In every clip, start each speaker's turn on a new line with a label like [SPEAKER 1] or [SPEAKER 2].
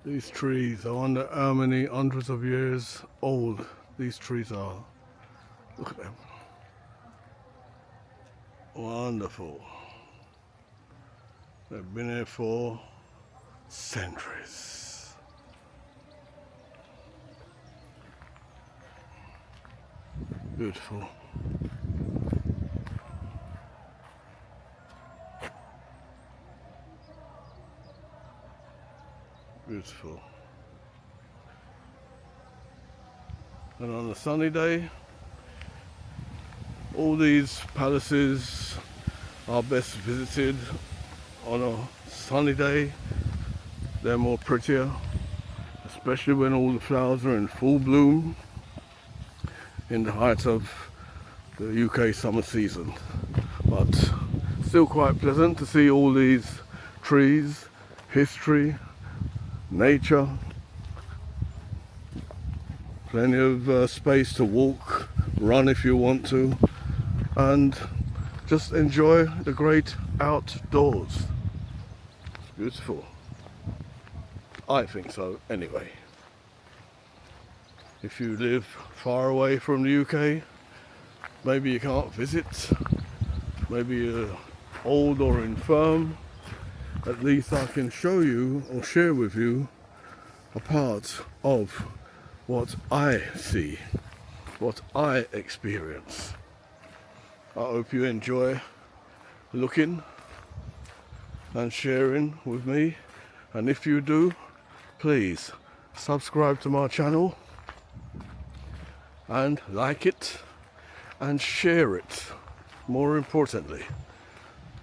[SPEAKER 1] These trees, I wonder how many hundreds of years old these trees are. Look at them. Wonderful. They've been here for centuries. Beautiful. Beautiful. And on a sunny day, all these palaces are best visited on a sunny day. They're more prettier, especially when all the flowers are in full bloom in the height of the UK summer season. But still quite pleasant to see all these trees, history, nature, plenty of space to walk, run if you want to, and just enjoy the great outdoors. It's beautiful. I think so, anyway. If you live far away from the UK, maybe you can't visit, maybe you're old or infirm, at least I can show you or share with you a part of what I see, what I experience. I hope you enjoy looking and sharing with me, and if you do, please subscribe to my channel and like it and share it. More importantly,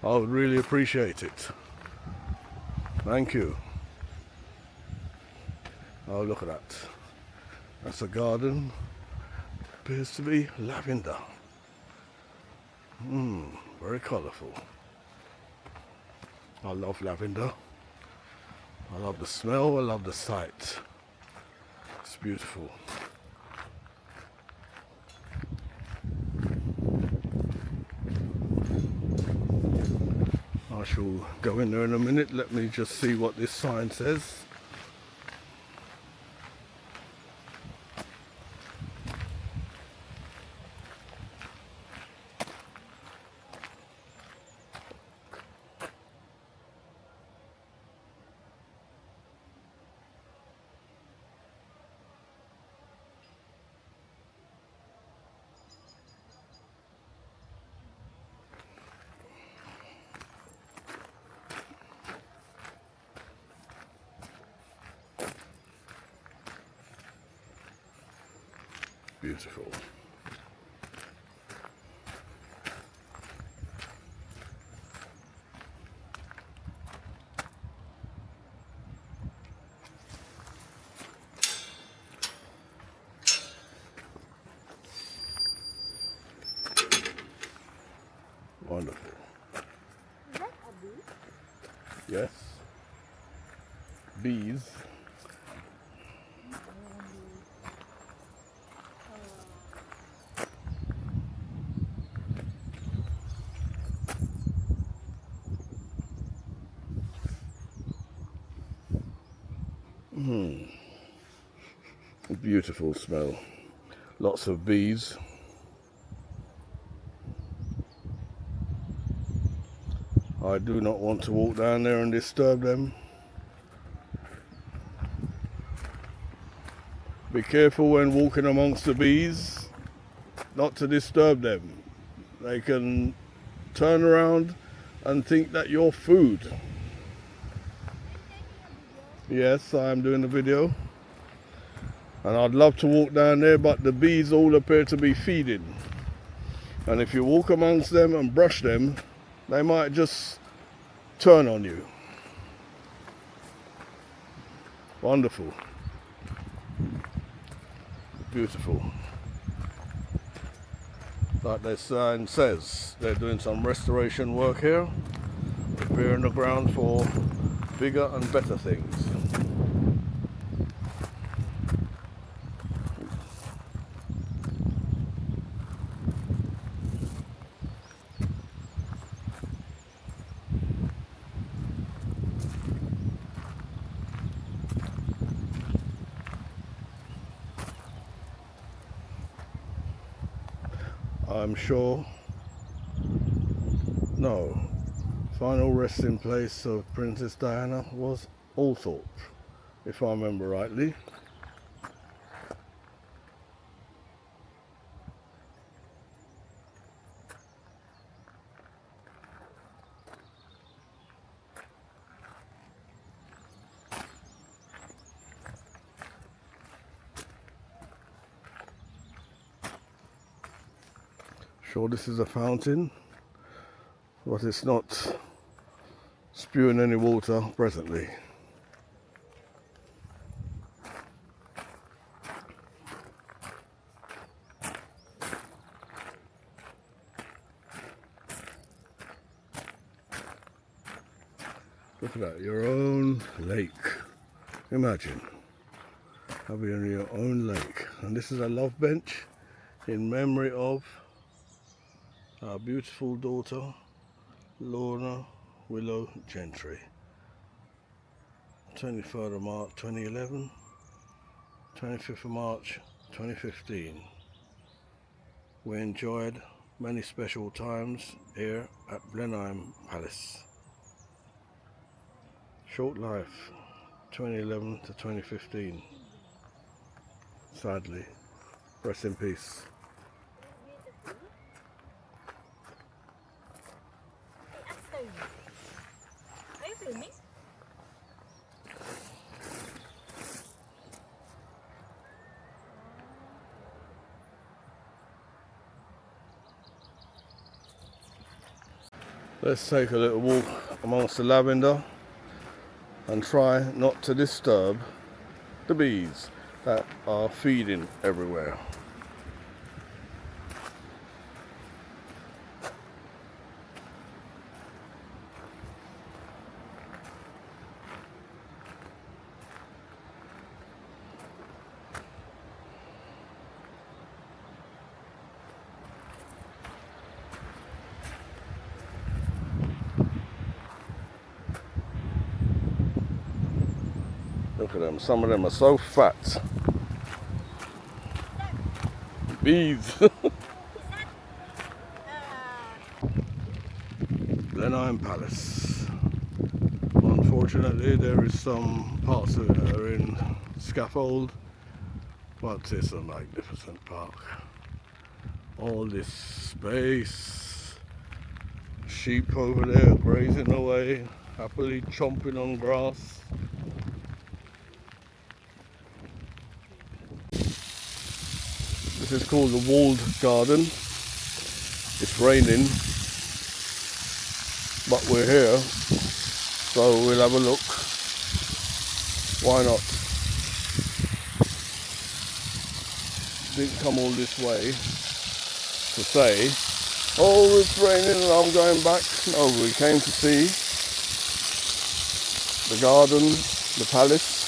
[SPEAKER 1] I would really appreciate it. Thank you. Oh, look at that. That's a garden. Appears to be lavender. Very colourful. I love lavender. I love the smell, I love the sight. It's beautiful. I shall go in there in a minute. Let me just see what this sign says. Beautiful. Wonderful.
[SPEAKER 2] Is that a bee?
[SPEAKER 1] Yes. Bees. Beautiful smell. Lots of bees. I do not want to walk down there and disturb them. Be careful when walking amongst the bees, not to disturb them. They can turn around and think that you're food. Yes, I am doing a video. And I'd love to walk down there, but the bees all appear to be feeding. And if you walk amongst them and brush them, they might just turn on you. Wonderful. Beautiful. Like their sign says, they're doing some restoration work here, preparing the ground for bigger and better things. I'm sure. No. Final resting place of Princess Diana was Althorpe, if I remember rightly. Sure, this is a fountain, but it's not spewing any water presently. Look at that, your own lake. Imagine having your own lake. And this is a love bench in memory of our beautiful daughter, Lorna Willow Gentry. 23rd of March 2011, 25th of March 2015. We enjoyed many special times here at Blenheim Palace. Short life, 2011 to 2015. Sadly, rest in peace.
[SPEAKER 2] Are you filming?
[SPEAKER 1] Let's take a little walk amongst the lavender and try not to disturb the bees that are feeding everywhere. Look at them, some of them are so fat. Bees. Blenheim Palace. Unfortunately, there is some parts of it that are in scaffold, but it's a magnificent park. All this space, sheep over there grazing away, happily chomping on grass. This is called the walled garden. It's raining, but we're here, so we'll have a look. Why not? Didn't come all this way to say, oh, it's raining and I'm going back. No, we came to see the garden, the palace.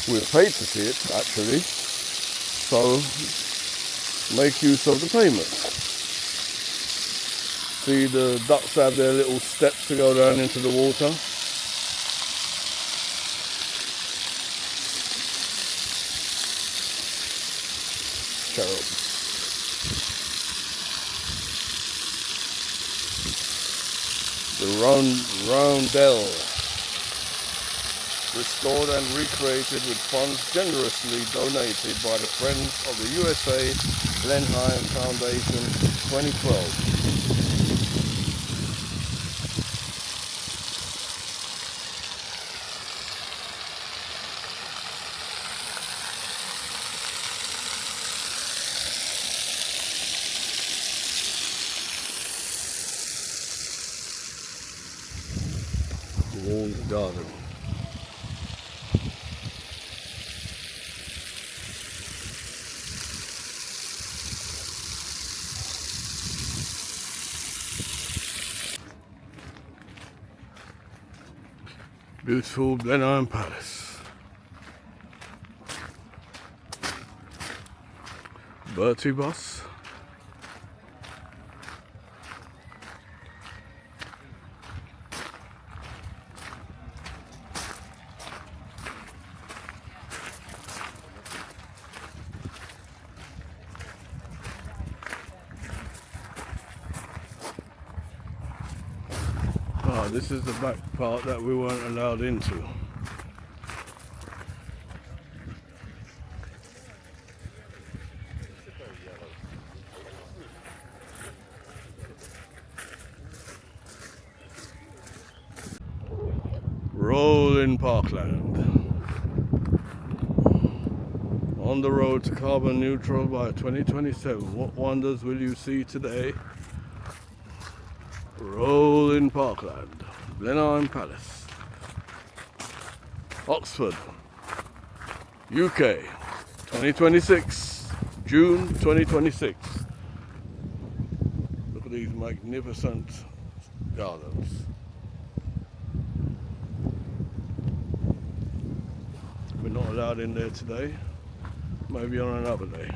[SPEAKER 1] We're paid to see it, actually, so make use of the payment. See, the ducks have their little steps to go down into the water. Cherub. The roundel, restored and recreated with funds generously donated by the Friends of the USA Blenheim Foundation 2012. Walled garden. Beautiful Blenheim Palace. Bertie bus. Ah, this is the back part that we weren't allowed into. Rolling Parkland. On the road to carbon neutral by 2027. What wonders will you see today? Rolling Parkland. Blenheim Palace. Oxford. UK. 2026. June 2026. Look at these magnificent gardens. We're not allowed in there today. Maybe on another day.